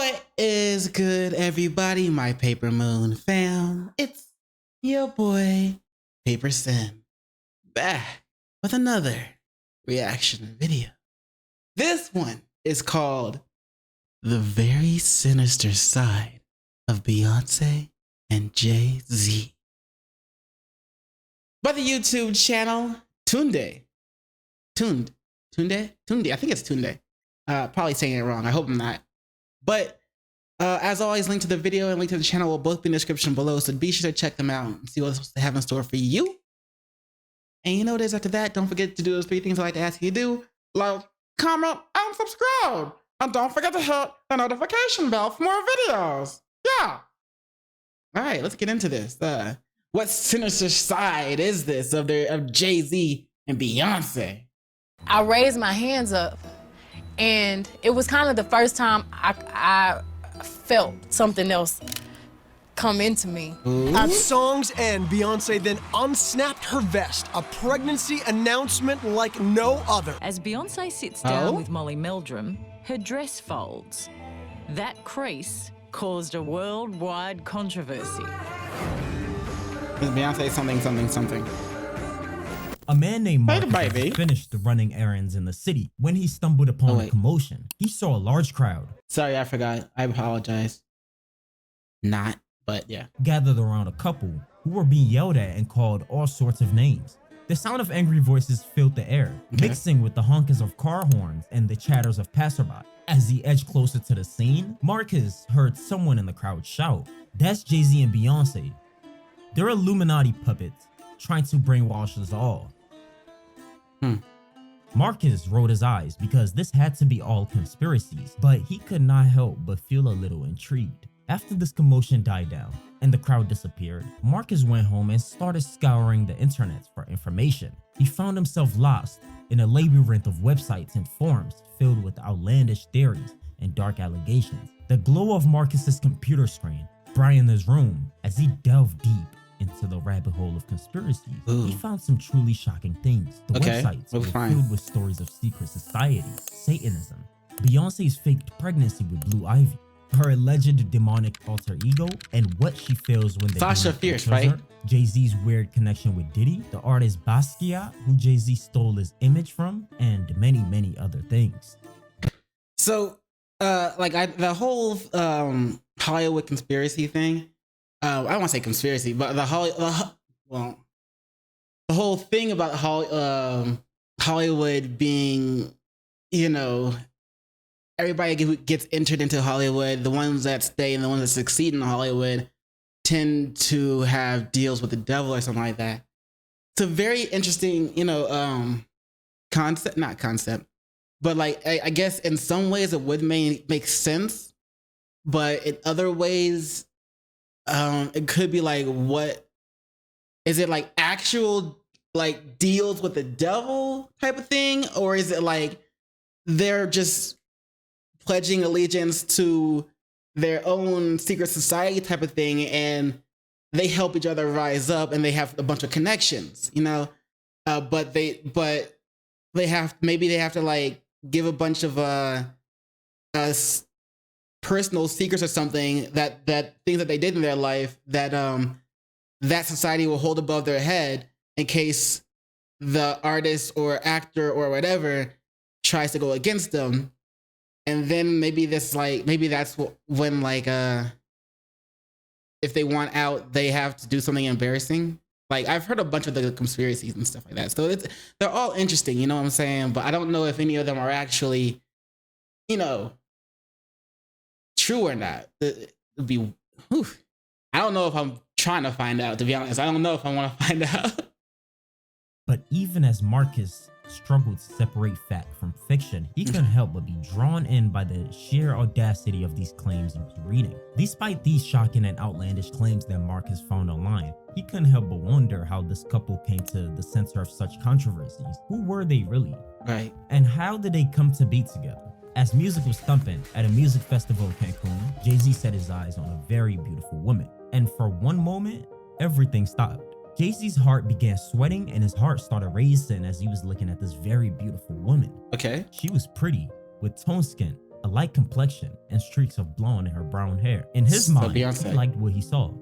What is good, everybody? My Paper Moon fam. It's your boy, PaperSin, back with another reaction video. This one is called The Very Sinister Side of Beyonce and Jay-Z by the YouTube channel Tunde. Tunde? I think it's Tunde. Probably saying it wrong. I hope I'm not. But as always, link to the video and link to the channel will both be in the description below, so be sure to check them out and see what they have in store for you. And you know what it is after that? Don't forget to do those three things I like to ask you to do: like, comment, and subscribe. And don't forget to hit the notification bell for more videos. Yeah. All right, let's get into this. What sinister side is this of Jay-Z and Beyonce? I raised my hands up, and it was kind of the first time I felt something else come into me. At song's end, Beyonce then unsnapped her vest, a pregnancy announcement like no other. As Beyonce sits down with Molly Meldrum, her dress folds. That crease caused a worldwide controversy. Is Beyonce something? A man named Marcus baby. finished running errands in the city when he stumbled upon a commotion. He saw a large crowd. Sorry, I forgot. I apologize. Not, but yeah. Gathered around a couple who were being yelled at and called all sorts of names. The sound of angry voices filled the air, mixing with the honkers of car horns and the chatters of passerby. As he edged closer to the scene, Marcus heard someone in the crowd shout, "That's Jay-Z and Beyonce. They're Illuminati puppets trying to brainwash us all." Marcus rolled his eyes because this had to be all conspiracies, but he could not help but feel a little intrigued. After this commotion died down and the crowd disappeared, Marcus went home and started scouring the internet for information. He found himself lost in a labyrinth of websites and forums filled with outlandish theories and dark allegations. The glow of Marcus's computer screen brightened his room as he delved deep into the rabbit hole of conspiracies. He found some truly shocking things. The websites were filled with stories of secret societies, Satanism, Beyonce's faked pregnancy with Blue Ivy, her alleged demonic alter ego, and what she feels when they Sasha Fierce, right? Jay-Z's weird connection with Diddy, the artist Basquiat, who Jay-Z stole his image from, and many other things. So, the whole Hollywood conspiracy thing. I don't want to say conspiracy, but the whole thing about Hollywood being, everybody who gets entered into Hollywood, the ones that stay and the ones that succeed in Hollywood tend to have deals with the devil or something like that. It's a very interesting, concept, but I guess in some ways it would make sense, but in other ways, it could be like, what is it, like actual deals with the devil type of thing, or is it like they're just pledging allegiance to their own secret society type of thing, and they help each other rise up, and they have a bunch of connections, but they have to give a bunch of personal secrets or something, that things that they did in their life that that society will hold above their head in case the artist or actor or whatever tries to go against them. And then maybe that's when if they want out, they have to do something embarrassing. I've heard a bunch of the conspiracies and stuff like that, so they're all interesting, you know what I'm saying? But I don't know if any of them are actually, true or not. It'd be, I don't know if I'm trying to find out, to be honest. I don't know if I want to find out. But even as Marcus struggled to separate fact from fiction, he couldn't help but be drawn in by the sheer audacity of these claims he was reading. Despite these shocking and outlandish claims that Marcus found online, he couldn't help but wonder how this couple came to the center of such controversies. Who were they really? Right. And how did they come to be together? As music was thumping at a music festival in Cancun, Jay-Z set his eyes on a very beautiful woman. And for one moment, everything stopped. Jay-Z's heart began sweating and his heart started racing as he was looking at this very beautiful woman. Okay. She was pretty, with toned skin, a light complexion, and streaks of blonde in her brown hair. In his So mind, Beyonce. he liked what he saw.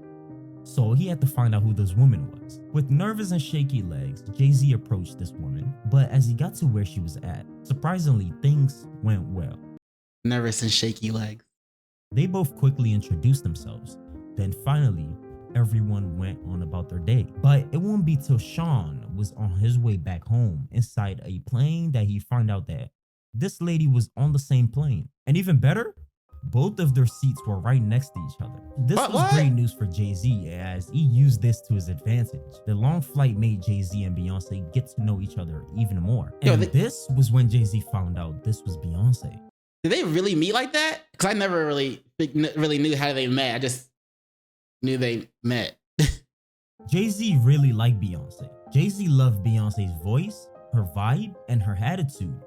So he had to find out who this woman was. With nervous and shaky legs, Jay-Z approached this woman, but as he got to where she was at, surprisingly, things went well. Nervous and shaky legs. They both quickly introduced themselves. Then finally, everyone went on about their day. But it won't be till Sean was on his way back home inside a plane that he found out that this lady was on the same plane. And even better, both of their seats were right next to each other. This was great news for Jay-Z as he used this to his advantage. The long flight made Jay-Z and Beyonce get to know each other even more. And this was when Jay-Z found out this was Beyonce. Did they really meet like that? Because I never really knew how they met. I just knew they met. Jay-Z really liked Beyonce. Jay-Z loved Beyonce's voice, her vibe, and her attitude.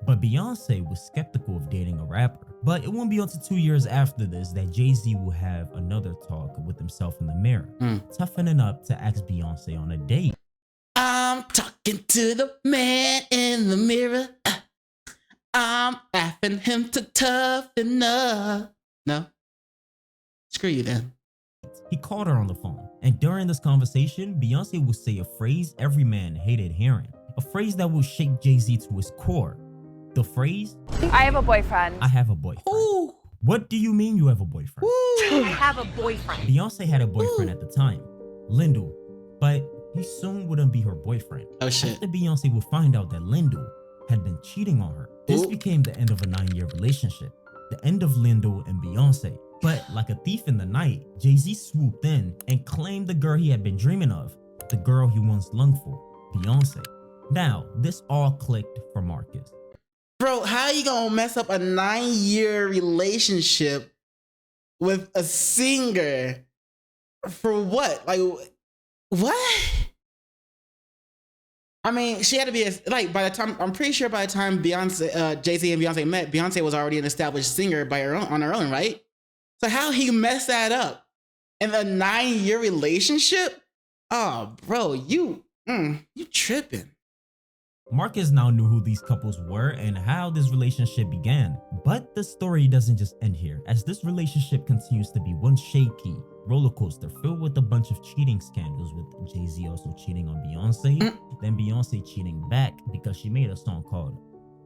But Beyonce was skeptical of dating a rapper. But it won't be until 2 years after this that Jay-Z will have another talk with himself in the mirror, toughening up to ask Beyonce on a date. I'm talking to the man in the mirror. I'm asking him to toughen up. No? Screw you then. He called her on the phone, and during this conversation, Beyonce would say a phrase every man hated hearing. A phrase that would shake Jay-Z to his core. The phrase, I have a boyfriend. I have a boyfriend. Ooh. What do you mean you have a boyfriend? I have a boyfriend. Beyonce had a boyfriend at the time, Lyndall, but he soon wouldn't be her boyfriend. Oh shit. After Beyonce would find out that Lyndall had been cheating on her, this became the end of a 9-year relationship. The end of Lyndall and Beyonce. But like a thief in the night, Jay-Z swooped in and claimed the girl he had been dreaming of, the girl he once longed for, Beyonce. Now, this all clicked for Marcus. Bro, how you gonna mess up a 9-year relationship with a singer for what? Like, what? I mean, she had to be like, by the time, I'm pretty sure by the time Beyonce, Jay-Z and Beyonce met, Beyonce was already an established singer on her own, right? So how he messed that up in a 9-year relationship? Oh, bro, you tripping. Marcus now knew who these couples were and how this relationship began. But the story doesn't just end here, as this relationship continues to be one shaky roller coaster filled with a bunch of cheating scandals, with Jay-Z also cheating on Beyonce, then Beyonce cheating back because she made a song called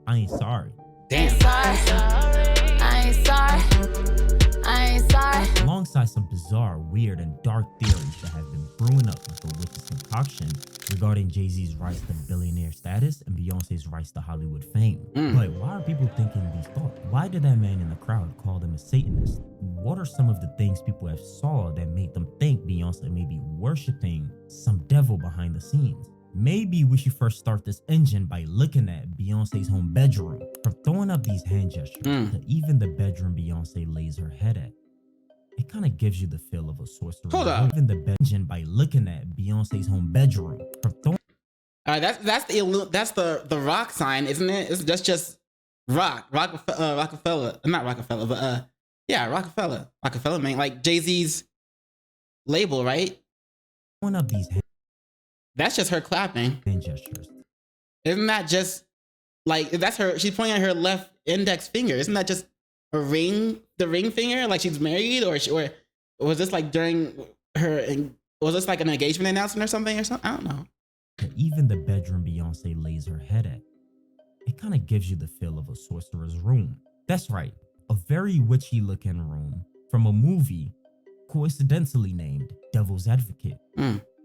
I Ain't Sorry. Damn. I ain't sorry. I ain't sorry. Alongside some bizarre, weird, and dark theories that have been brewing up with the witch's concoction regarding Jay-Z's rise to billionaire status and Beyonce's rise to Hollywood fame. But why are people thinking these thoughts? Why did that man in the crowd call them a Satanist? What are some of the things people have saw that made them think Beyonce may be worshipping some devil behind the scenes? Maybe we should first start this engine by looking at Beyonce's home bedroom. From throwing up these hand gestures to even the bedroom Beyonce lays her head at. It kind of gives you the feel of a sorcerer. Hold up. Even the engine by looking at Beyonce's home bedroom. From throwing That's the rock sign, isn't it? That's just Rockefeller, not Rockefeller, but yeah, Rockefeller, man, like Jay-Z's label, right? throwing up these That's just her clapping. hand gestures. Isn't that just like, that's her? She's pointing at her left index finger. Isn't that just a ring, the ring finger? Like she's married, or was this like during her? Was this like an engagement announcement or something? I don't know. Even the bedroom Beyonce lays her head at. It kind of gives you the feel of a sorcerer's room. That's right, a very witchy looking room from a movie coincidentally named Devil's Advocate.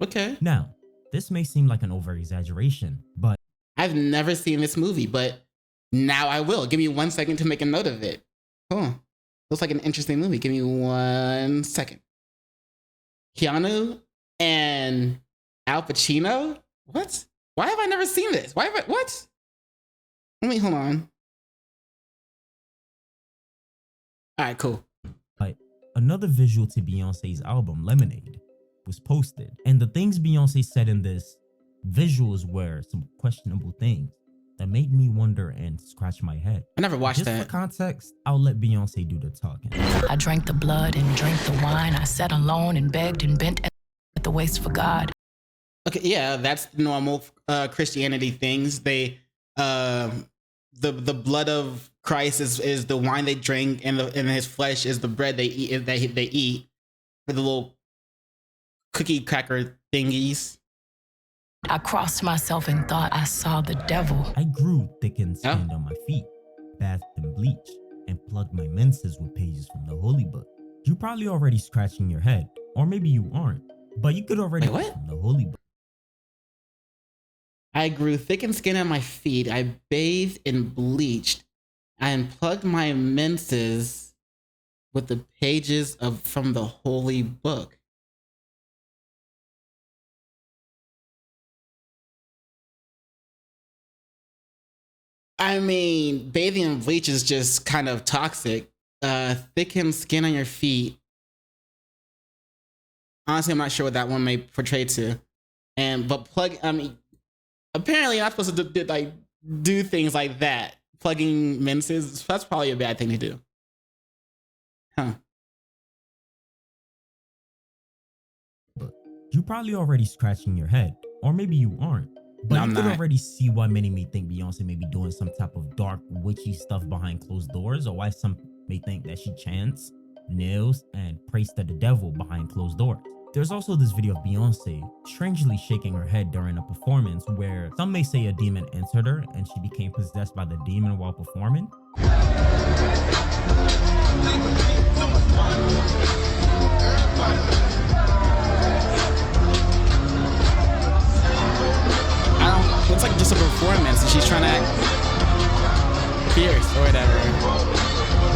Okay. Now, this may seem like an over-exaggeration, but I've never seen this movie, but now I will. Give me 1 second to make a note of it. Cool. Looks like an interesting movie. Give me 1 second. Keanu and Al Pacino? What? Why have I never seen this? What? Wait, hold on. All right, cool. another visual to Beyonce's album, Lemonade, was posted. And the things Beyonce said in this visuals were some questionable things that made me wonder and scratch my head. I never watched that. Just for context, I'll let Beyonce do the talking. I drank the blood and drank the wine. I sat alone and begged and bent at the waist for God. Okay, yeah, that's normal Christianity things. They, the blood of Christ is the wine they drink, and his flesh is the bread they eat they eat with the little cookie cracker thingies. I crossed myself and thought I saw the devil. I grew thickened skin on my feet, bathed in bleach, and plugged my menses with pages from the Holy Book. You're probably already scratching your head, or maybe you aren't, but you could already Wait, what? from the Holy Book. I grew thickened skin on my feet. I bathed and bleached. I unplugged my menses with the pages from the Holy Book. I mean, bathing in bleach is just kind of toxic. Thickened skin on your feet. Honestly, I'm not sure what that one may portray to. But apparently you're not supposed to do things like that. Plugging menses, that's probably a bad thing to do. Huh. You're probably already scratching your head, or maybe you aren't. But No, you I'm could not. already see why many may think Beyonce may be doing some type of dark, witchy stuff behind closed doors, or why some may think that she chants, kneels, and prays to the devil behind closed doors. There's also this video of Beyonce strangely shaking her head during a performance where some may say a demon entered her and she became possessed by the demon while performing. Looks like just a performance and she's trying to act fierce or whatever.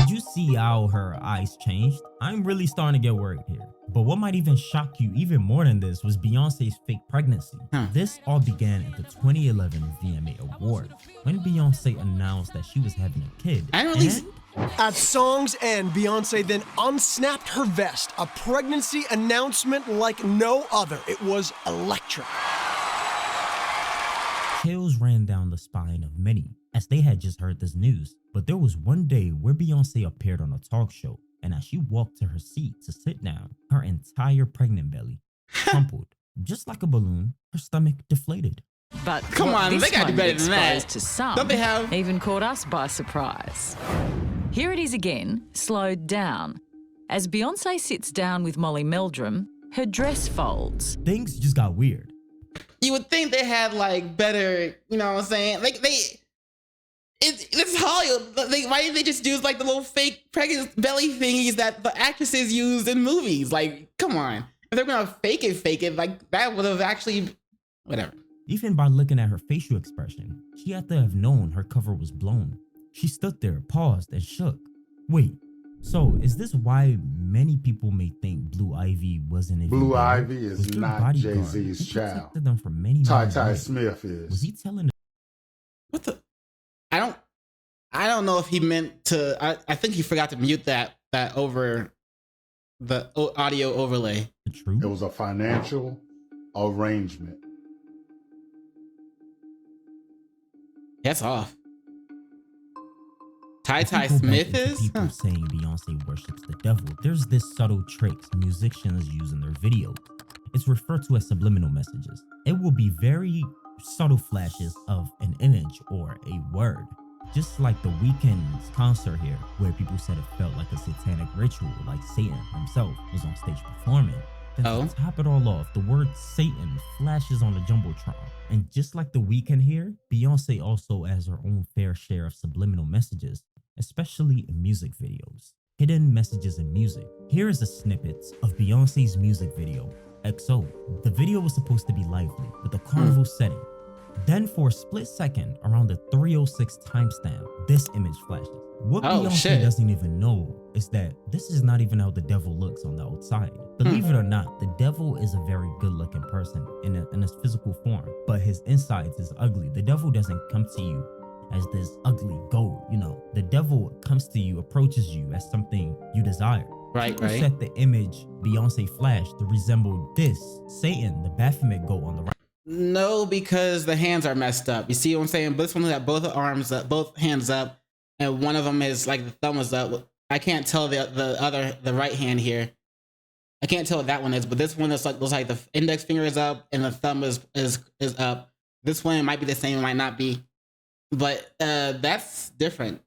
Did you see how her eyes changed? I'm really starting to get worried here. But what might even shock you even more than this was Beyonce's fake pregnancy. This all began at the 2011 VMA Award when Beyonce announced that she was having a kid. At song's end, Beyonce then unsnapped her vest, a pregnancy announcement like no other. It was electric. Chills ran down the spine of many as they had just heard this news. But there was one day where Beyonce appeared on a talk show, and as she walked to her seat to sit down, her entire pregnant belly crumpled. Just like a balloon, her stomach deflated. But Come what on, this they gotta do one better than that. exposed to some Don't they have- even caught us by surprise. Here it is again, slowed down. As Beyonce sits down with Molly Meldrum, her dress folds. Things just got weird. You would think they had like better, you know what I'm saying? Like it's Hollywood. Why didn't they just use like the little fake pregnant belly thingies that the actresses use in movies? Like, come on. If they're gonna fake it, like that would have actually, whatever. Even by looking at her facial expression, she had to have known her cover was blown. She stood there, paused, and shook. Wait, so is this why many people may think Blue Ivy wasn't even Blue there? Ivy Was is their not bodyguard Jay-Z's who child. protected them for many Ty years? Smith Was is. he telling What the? I don't know if he meant to. I think he forgot to mute that over the audio overlay. the truth? It was a financial arrangement. That's off. Ty If we go back Smith into is? people Huh. saying Beyonce worships the devil. There's this subtle tricks musicians use in their videos. It's referred to as subliminal messages. It will be very subtle flashes of an image or a word. Just like the Weeknd's concert here, where people said it felt like a satanic ritual, like Satan himself was on stage performing. Then to top it all off, the word Satan flashes on the Jumbotron. And just like the Weeknd here, Beyonce also has her own fair share of subliminal messages, especially in music videos. Hidden messages in music. Here is a snippet of Beyonce's music video, XO. The video was supposed to be lively, with a carnival setting. Then for a split second, around the 3:06 timestamp, this image flashes. What Beyonce doesn't even know is that this is not even how the devil looks on the outside. Believe it or not, the devil is a very good looking person in his physical form, but his insides is ugly. The devil doesn't come to you as this ugly goat, you know. The devil comes to you, approaches you as something you desire. People set the image Beyonce flashed to resemble this, Satan, the Baphomet goat on the right. No, because the hands are messed up. You see what I'm saying? This one got both arms up, both hands up, and one of them is like the thumb is up. I can't tell the right hand here. I can't tell what that one is, but this one is like looks like the index finger is up and the thumb is up. This one might be the same, it might not be, but that's different.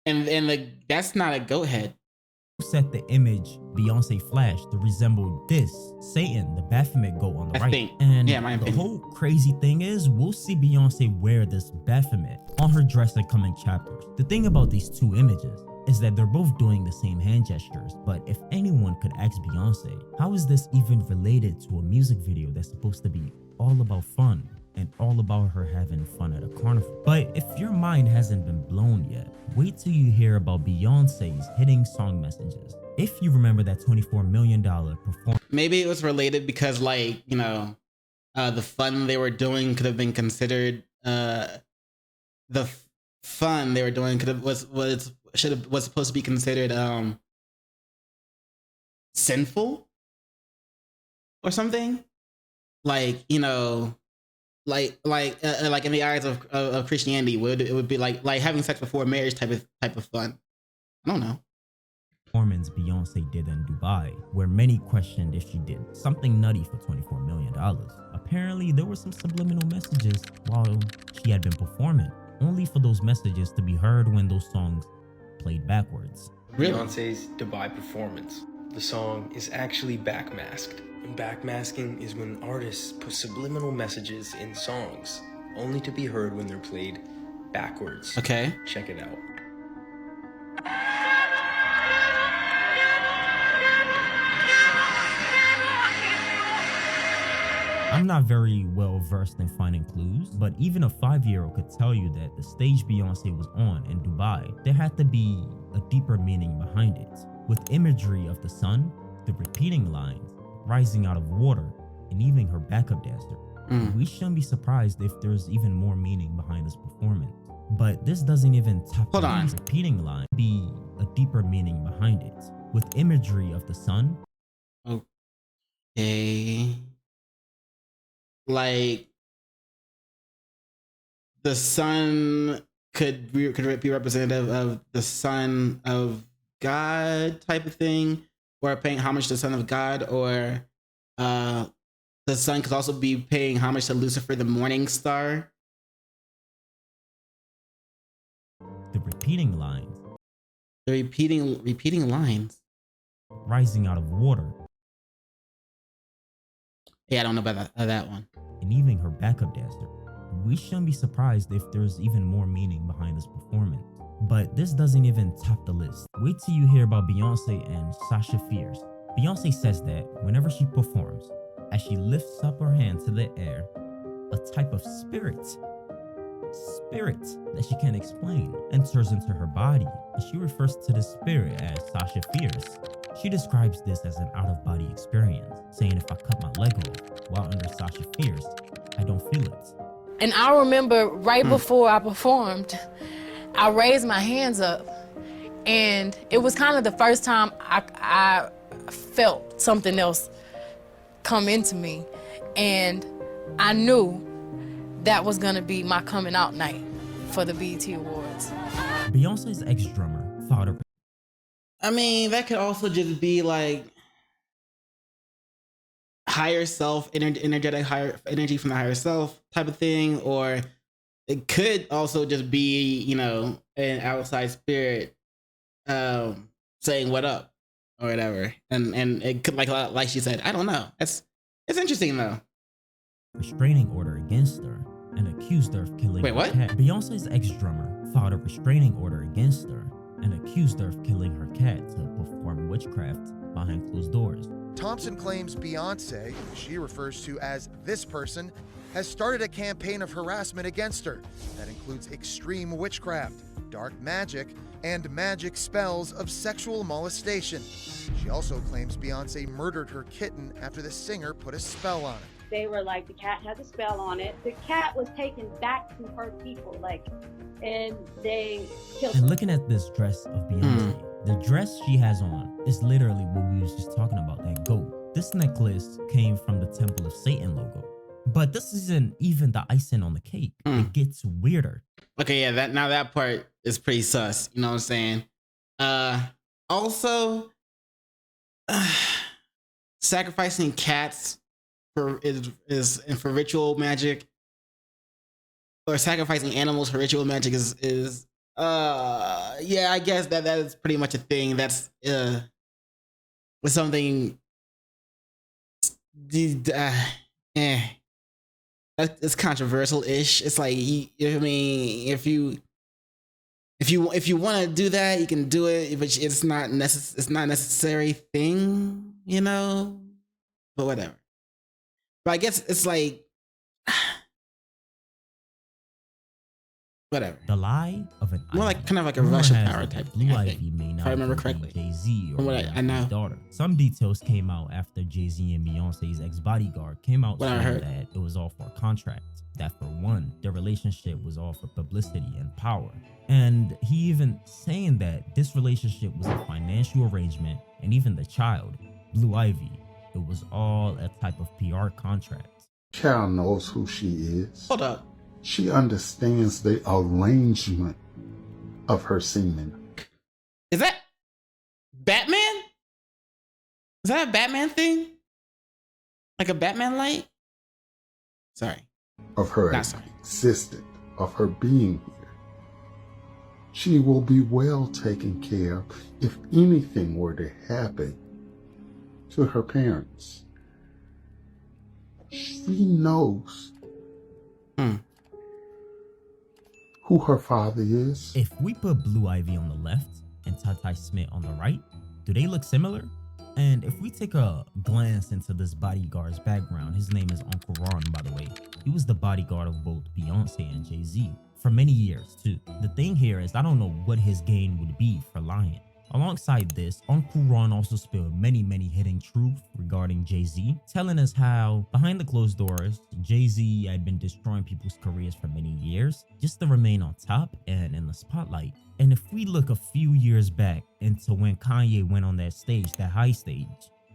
And that's not a goat head. Set the image Beyonce flashed to resemble this Satan, the Baphomet goat on the I right. think. And Yeah, my the opinion. whole crazy thing is we'll see Beyonce wear this Baphomet on her dress in coming chapters. The thing about these two images is that they're both doing the same hand gestures, but if anyone could ask Beyonce, how is this even related to a music video that's supposed to be all about fun and all about her having fun at a carnival? But if your mind hasn't been blown yet, wait till you hear about Beyonce's hitting song messages. If you remember that $24 million performance. Maybe it was related because, like, you know, the fun they were doing could have been considered fun they were doing could have was supposed to be considered sinful or something, like, you know, like in the eyes of Christianity, it would be like having sex before marriage type of fun. I don't know. Performance Beyonce did in Dubai, where many questioned if she did something nutty for $24 million. Apparently, there were some subliminal messages while she had been performing, only for those messages to be heard when those songs played backwards. Really? Beyonce's Dubai performance. The song is actually backmasked. And backmasking is when artists put subliminal messages in songs, only to be heard when they're played backwards. Okay. Check it out. I'm not very well versed in finding clues, but even a 5-year-old could tell you that the stage Beyonce was on in Dubai, there had to be a deeper meaning behind it, with imagery of the sun, the repeating lines, rising out of water, and even her backup dancer. We shouldn't be surprised if there's even more meaning behind this performance. But this doesn't even tap Hold on. the repeating line, be a deeper meaning behind it, with imagery of the sun. Okay. Like, the sun could be representative of the Son of God type of thing, or paying homage to the Son of God, or the sun could also be paying homage to Lucifer, the morning star. The repeating lines. The repeating lines. Rising out of water. Yeah, I don't know about that one. And even her backup dancer. We shouldn't be surprised if there's even more meaning behind this performance. But this doesn't even top the list. Wait till you hear about Beyonce and Sasha Fierce. Beyonce says that whenever she performs, as she lifts up her hand to the air, a type of spirit that she can't explain enters into her body, and she refers to the spirit as Sasha Fierce. She describes this as an out-of-body experience, saying if I cut my leg off while under Sasha Fierce, I don't feel it. And I remember right before I performed, I raised my hands up, and it was kind of the first time I felt something else come into me, and I knew that was gonna be my coming out night for the BET Awards. Beyonce's ex-drummer filed a... I mean, that could also just be like higher self, energetic higher energy from the higher self type of thing, or it could also just be, you know, an outside spirit saying what up or whatever, and it could, like she said, I don't know. It's interesting though. restraining order against her and accused her of killing her cat. Beyonce's ex-drummer filed a restraining order against her and accused her of killing her cat to perform witchcraft behind closed doors. Thompson claims Beyonce, who she refers to as this person, has started a campaign of harassment against her that includes extreme witchcraft, dark magic, and magic spells of sexual molestation. She also claims Beyonce murdered her kitten after the singer put a spell on it. They were like, the cat has a spell on it. The cat was taken back to her people, and they killed her. And looking at this dress of Beyonce, the dress she has on is literally what we was just talking about, that goat. This necklace came from the Temple of Satan logo. But this isn't even the icing on the cake. It gets weirder. Okay, yeah, that part is pretty sus. You know what I'm saying? Also, sacrificing cats for ritual magic or sacrificing animals for ritual magic is yeah, I guess that is pretty much a thing. That's with something it's controversial-ish. It's like, I mean, if you want to do that, you can do it, but it's not necessary thing, you know. But whatever. But I guess it's like whatever. The lie of an more ivy. like kind of like a Rumor rush of has power it type that thing, Blue I Ivy think, may if not I remember even be correctly. Jay-Z or From what I know. Beyonce's daughter. Some details came out after Jay-Z and Beyonce's ex-bodyguard came out What I saying heard. that it was all for a contract. That for one, their relationship was all for publicity and power. And he even saying that this relationship was a financial arrangement, and even the child, Blue Ivy, it was all a type of PR contract. Cal knows who she is. Hold up. She understands the arrangement of her semen. Is that Batman? Is that a Batman thing? Like a Batman light? Sorry. Of her Not sorry. existence, of her being here. She will be well taken care of if anything were to happen to her parents. She knows who her father is. If we put Blue Ivy on the left and Tati Smith on the right, do they look similar? And if we take a glance into this bodyguard's background, his name is Uncle Ron, by the way. He was the bodyguard of both Beyonce and Jay-Z for many years too. The thing here is I don't know what his gain would be for lying. Alongside this, Uncle Ron also spilled many hidden truths regarding Jay-Z, telling us how behind the closed doors, Jay-Z had been destroying people's careers for many years just to remain on top and in the spotlight. And if we look a few years back into when Kanye went on that stage, that high stage,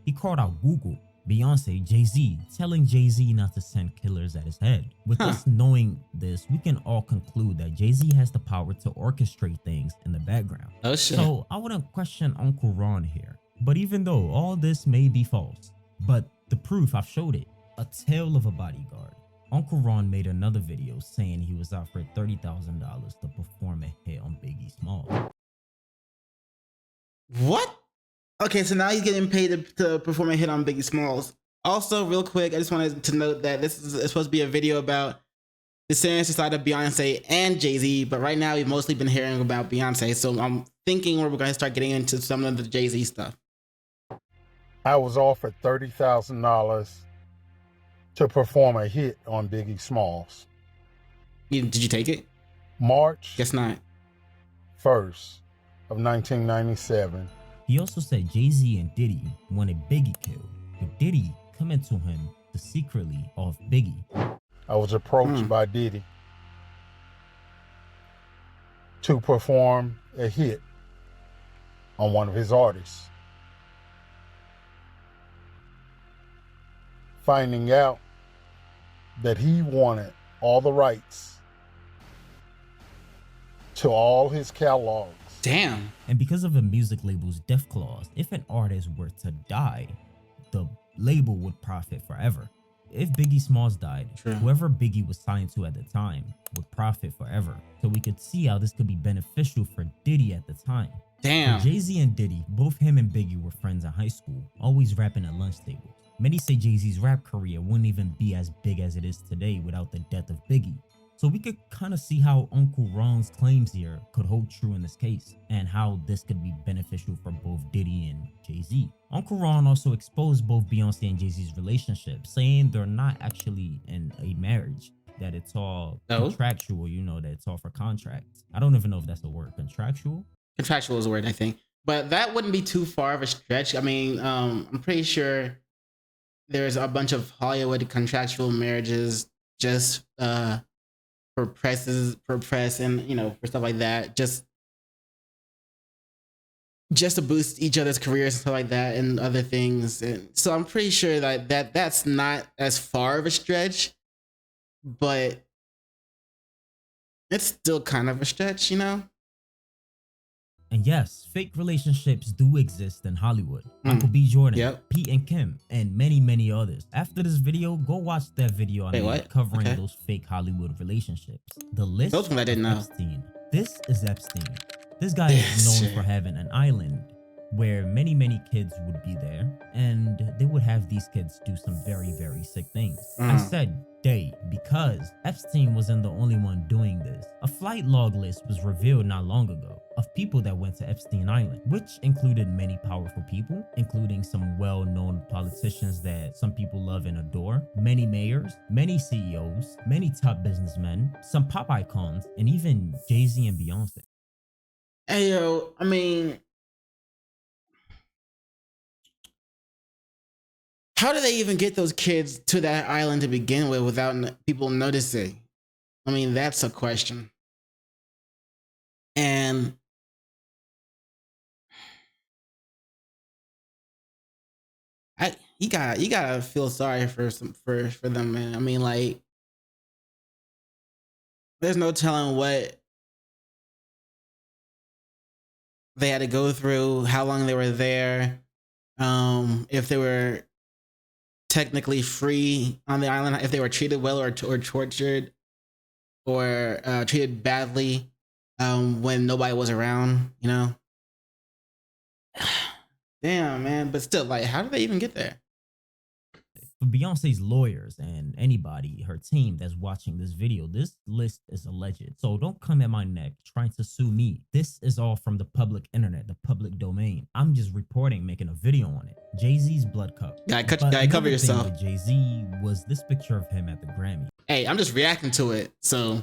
he called out Google, Beyonce, Jay-Z, telling Jay-Z not to send killers at his head. With us knowing this, we can all conclude that Jay-Z has the power to orchestrate things in the background. Oh shit. So I wouldn't question Uncle Ron here. But even though all this may be false, but the proof, I've showed it, a tale of a bodyguard. Uncle Ron made another video saying he was offered $30,000 to perform a hit on Biggie Smalls. What? Okay, so now he's getting paid to perform a hit on Biggie Smalls. Also, real quick, I just wanted to note that this is supposed to be a video about the sinister side of Beyonce and Jay-Z, but right now we've mostly been hearing about Beyonce, so I'm thinking we're going to start getting into some of the Jay-Z stuff. I was offered $30,000 to perform a hit on Biggie Smalls. Did you take it? March Guess not. 1st of 1997. He also said Jay-Z and Diddy wanted Biggie killed, but Diddy coming to him to secretly off Biggie. I was approached by Diddy to perform a hit on one of his artists. Finding out that he wanted all the rights to all his catalogs. Damn. And because of a music label's death clause, if an artist were to die, the label would profit forever. If Biggie Smalls died, whoever Biggie was signed to at the time would profit forever. So we could see how this could be beneficial for Diddy at the time. Damn. Jay-Z and Diddy, both him and Biggie were friends in high school, always rapping at lunch tables. Many say Jay-Z's rap career wouldn't even be as big as it is today without the death of Biggie. So we could kind of see how Uncle Ron's claims here could hold true in this case, and how this could be beneficial for both Diddy and Jay-Z. Uncle Ron also exposed both Beyonce and Jay-Z's relationship, saying they're not actually in a marriage, that it's all contractual, you know, that it's all for contracts. I don't even know if that's a word, contractual? Contractual is a word, I think. But that wouldn't be too far of a stretch. I mean, I'm pretty sure there's a bunch of Hollywood contractual marriages just for press and, you know, for stuff like that, just to boost each other's careers and stuff like that and other things. And so I'm pretty sure that that's not as far of a stretch, but it's still kind of a stretch, you know? And yes, fake relationships do exist in Hollywood. Michael B. Jordan, Pete and Kim, and many, many others. After this video, go watch that video I made covering those fake Hollywood relationships. The list Those ones I didn't know. Epstein. This is Epstein. This guy is known for having an island where many, many kids would be there, and they would have these kids do some very, very sick things. I said they because Epstein wasn't the only one doing this. A flight log list was revealed not long ago of people that went to Epstein Island, which included many powerful people, including some well-known politicians that some people love and adore, many mayors, many CEOs, many top businessmen, some pop icons, and even Jay-Z and Beyonce. Hey, yo, I mean, how do they even get those kids to that island to begin with without people noticing? I mean, that's a question. And you gotta feel sorry for them, man. I mean, like, there's no telling what they had to go through, how long they were there, if they were technically free on the island, if they were treated well or tortured or treated badly when nobody was around, you know? Damn, man. But still, like, how did they even get there? For Beyonce's lawyers and anybody, her team that's watching this video, this list is alleged. So don't come at my neck trying to sue me. This is all from the public internet, the public domain. I'm just reporting, making a video on it. Jay-Z's blood cup. Gotta cover yourself. Jay-Z was this picture of him at the Grammy. Hey, I'm just reacting to it, so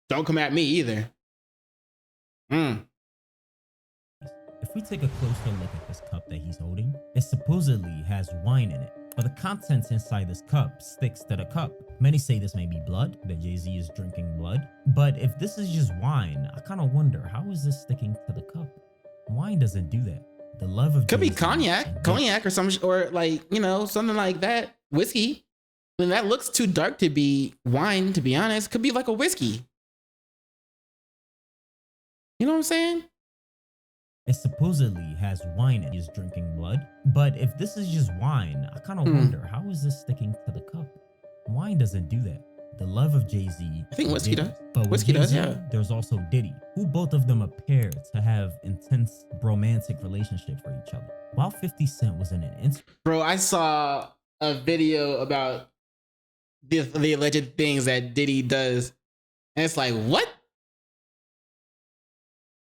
don't come at me either. If we take a closer look at this cup that he's holding, it supposedly has wine in it. But the contents inside this cup sticks to the cup. Many say this may be blood, that Jay-Z is drinking blood. But if this is just wine, I kind of wonder, how is this sticking to the cup? Wine doesn't do that. The love of could Jay-Z be cognac or some, or like, you know, something like that. Whiskey. I mean, that looks too dark to be wine, to be honest. Could be like a whiskey. You know what I'm saying? It supposedly has wine in it. He's drinking blood. But if this is just wine, I kind of wonder, how is this sticking to the cup? Wine doesn't do that. The love of Jay-Z. I think whiskey does. But whiskey does, yeah. There's also Diddy, who both of them appear to have intense romantic relationship for each other. While 50 Cent was in an interview. Bro, I saw a video about the alleged things that Diddy does. And it's like, what?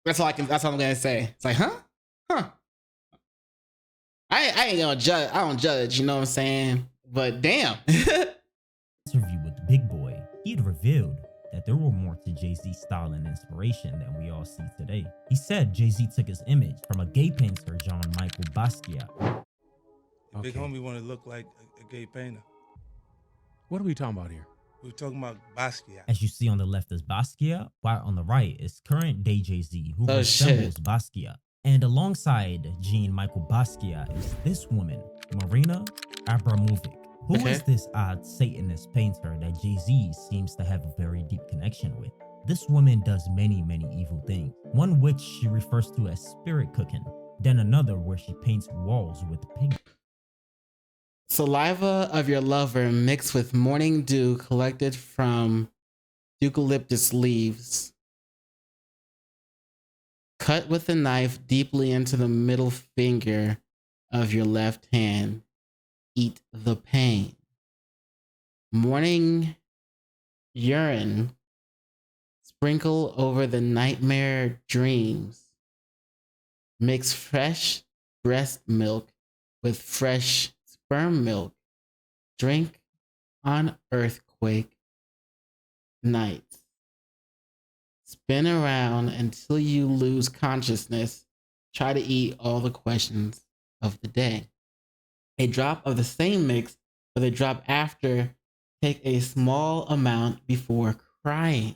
That's all I'm gonna say. It's like, huh? I ain't gonna judge. I don't judge, you know what I'm saying? But damn. Interview with Big Boy, he had revealed that there were more to Jay-Z's style and inspiration than we all see today. He said Jay-Z took his image from a gay painter, Jean-Michel Basquiat. The big homie wanted to look like a gay painter. What are we talking about here? We're talking about Basquiat. As you see on the left is Basquiat, while on the right is current day Jay-Z, who resembles Basquiat. And alongside Jean-Michel Basquiat is this woman, Marina Abramovic, who is this odd Satanist painter that Jay-Z seems to have a very deep connection with. This woman does many, many evil things, one which she refers to as spirit cooking, then another where she paints walls with pig. Saliva of your lover mixed with morning dew collected from eucalyptus leaves. Cut with a knife deeply into the middle finger of your left hand. Eat the pain. Morning urine. Sprinkle over the nightmare dreams. Mix fresh breast milk with fresh sperm milk. Drink on earthquake nights. Spin around until you lose consciousness. Try to eat all the questions of the day. A drop of the same mix for the drop after. Take a small amount before crying.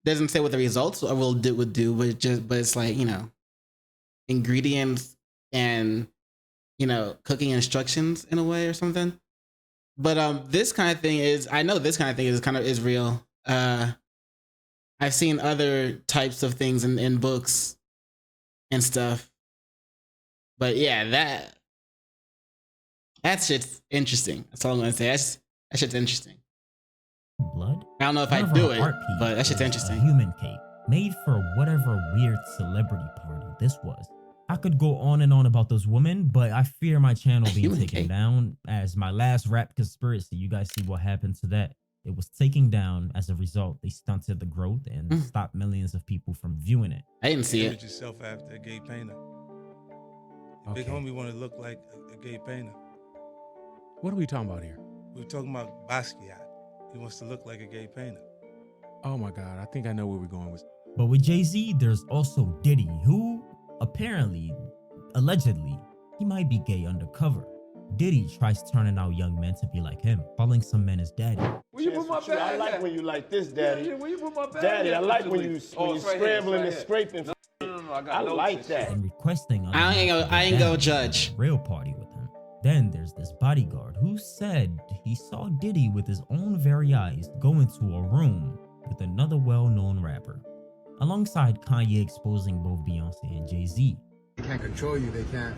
Doesn't say what the results would do, but it's like, you know, ingredients and, you know, cooking instructions in a way or something. But this kind of thing is, I know this kind of thing is real. I I've seen other types of things in books and stuff. But yeah, that shit's interesting. That's all I'm gonna say. That shit's interesting. Blood? I don't know if One I'd of do her it, art but that shit's pieces, interesting. A human cake made for whatever weird celebrity party this was. I could go on and on about those women, but I fear my channel being taken down as my last rap conspiracy. You guys see what happened to that. It was taken down. As a result, they stunted the growth and stopped millions of people from viewing it. I didn't see Image yourself after a gay painter. Your big homie want to look like a gay painter. What are we talking about here? We're talking about Basquiat. He wants to look like a gay painter. Oh my God, I think I know where we're going with. But with Jay-Z, there's also Diddy, who apparently, allegedly, he might be gay undercover. Diddy tries turning out young men to be like him, calling some men his daddy. Where you put my bag? I like when you like this, daddy. Yeah, where you put my bag? Daddy, I like when you scrambling and scraping. No, I like that. And requesting I ain't gonna judge. Real party with him. Then there's this bodyguard who said he saw Diddy with his own very eyes go into a room with another well-known rapper, alongside Kanye exposing both Beyonce and Jay-Z. They can't control you. They can't.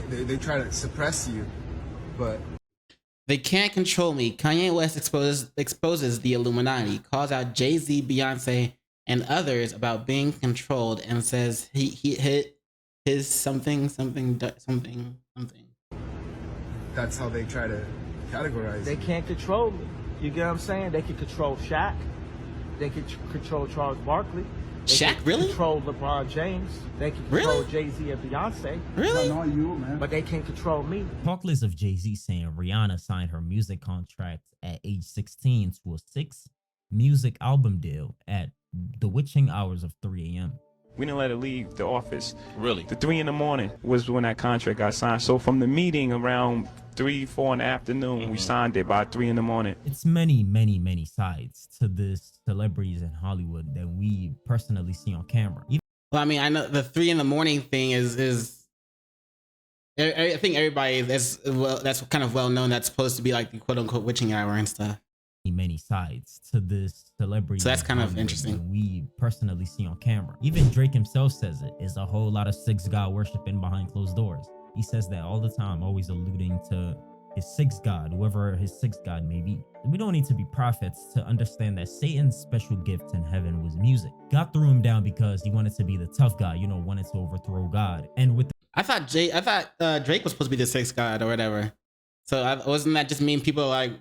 They try to suppress you, but they can't control me. Kanye West exposes the Illuminati, calls out Jay-Z, Beyonce, and others about being controlled, and says he hit his something. that's how they try to categorize. They can't control me. You get what I'm saying? They can control Shaq. They can control Charles Barkley. They Shaq, can really? Control LeBron James. They can control Jay-Z and Beyonce. Really? Not you, man. But they can't control me. Talk list of Jay-Z saying Rihanna signed her music contract at age 16 to a 6-music album deal at the witching hours of 3 a.m. We didn't let her leave the office. Really? The 3 in the morning was when that contract got signed. So from the meeting around 3, 4 in the afternoon, we signed it by 3 in the morning. It's many sides to this celebrities in Hollywood that we personally see on camera. Well, I mean, I know the 3 in the morning thing is I think everybody is well. That's kind of well known. That's supposed to be like the quote unquote witching hour and stuff. Many sides to this celebrity. So that's kind of interesting. We personally see on camera. Even Drake himself says it is a whole lot of six god worshiping behind closed doors. He says that all the time, always alluding to his sixth god, whoever his sixth god may be. We don't need to be prophets to understand that Satan's special gift in heaven was music. God threw him down because he wanted to be the tough guy, you know, wanted to overthrow God. And with I thought Drake was supposed to be the sixth god or whatever. So wasn't that just mean people like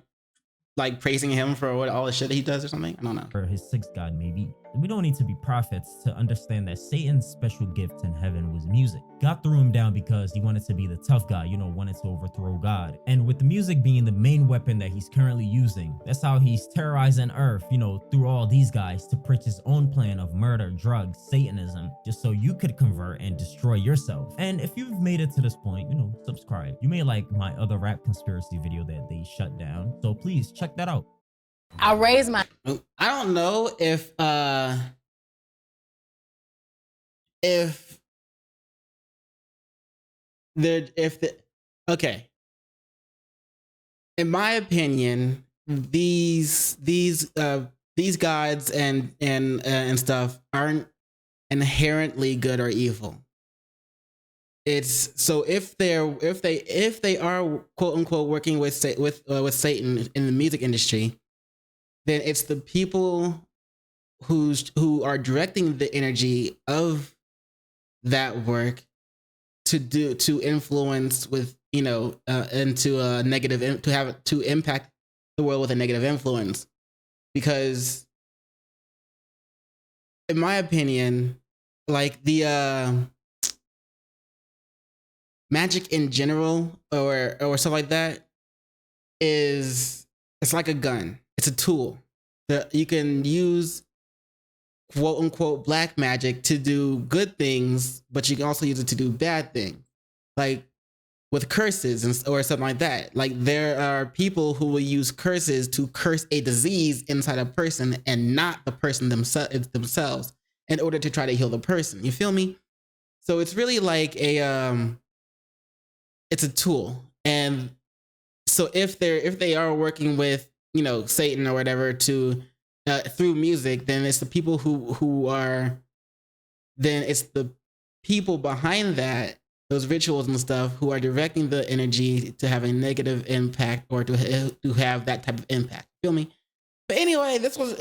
praising him for all the shit that he does or something? I don't know. Or his sixth god maybe. We don't need to be prophets to understand that Satan's special gift in heaven was music. God threw him down because he wanted to be the tough guy, you know, wanted to overthrow God. And with the music being the main weapon that he's currently using, that's how he's terrorizing Earth, you know, through all these guys to preach his own plan of murder, drugs, Satanism, just so you could convert and destroy yourself. And if you've made it to this point, you know, subscribe. You may like my other rap conspiracy video that they shut down, so please check that out. I raised my. I don't know if okay. In my opinion, these gods and stuff aren't inherently good or evil. It's so if they are quote unquote working with Satan in the music industry, then it's the people who are directing the energy of that work to influence with, you know, into a negative, to impact the world with a negative influence. Because in my opinion, like the magic in general or stuff like that it's like a gun. It's a tool that you can use, quote unquote, black magic to do good things, but you can also use it to do bad things, like with curses or something like that. Like there are people who will use curses to curse a disease inside a person and not the person themselves in order to try to heal the person. You feel me? So it's really like it's a tool. And so if they are working with, you know, Satan or whatever to through music, then it's the people then it's the people behind that, those rituals and stuff, who are directing the energy to have a negative impact or to have that type of impact. Feel me? But anyway, this was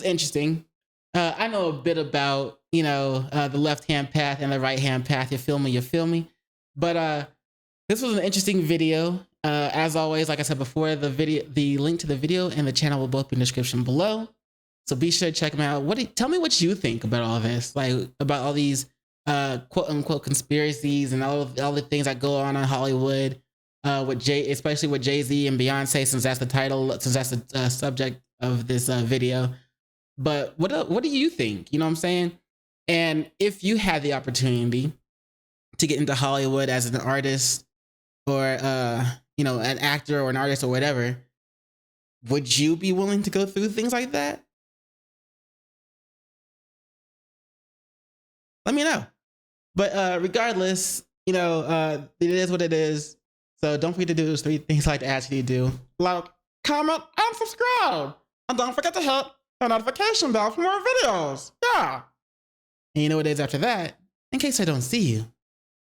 interesting. I know a bit about, the left-hand path and the right-hand path. You feel me? You feel me? But this was an interesting video. As always, like I said before, the link to the video and the channel will both be in the description below. So be sure to check them out. Tell me what you think about all this, like about all these quote unquote conspiracies and all the things that go on in Hollywood, especially with Jay-Z and Beyonce, since that's the subject of this video. But what do you think? You know what I'm saying? And if you had the opportunity to get into Hollywood as an artist or an actor or an artist or whatever, would you be willing to go through things like that? Let me know. But regardless, it is what it is. So don't forget to do those 3 things I like to ask you to do. Like, comment, and subscribe. And don't forget to hit the notification bell for more videos. Yeah. And you know what it is after that? In case I don't see you.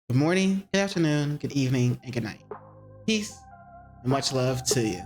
Good morning, good afternoon, good evening, and good night. Peace and much love to you.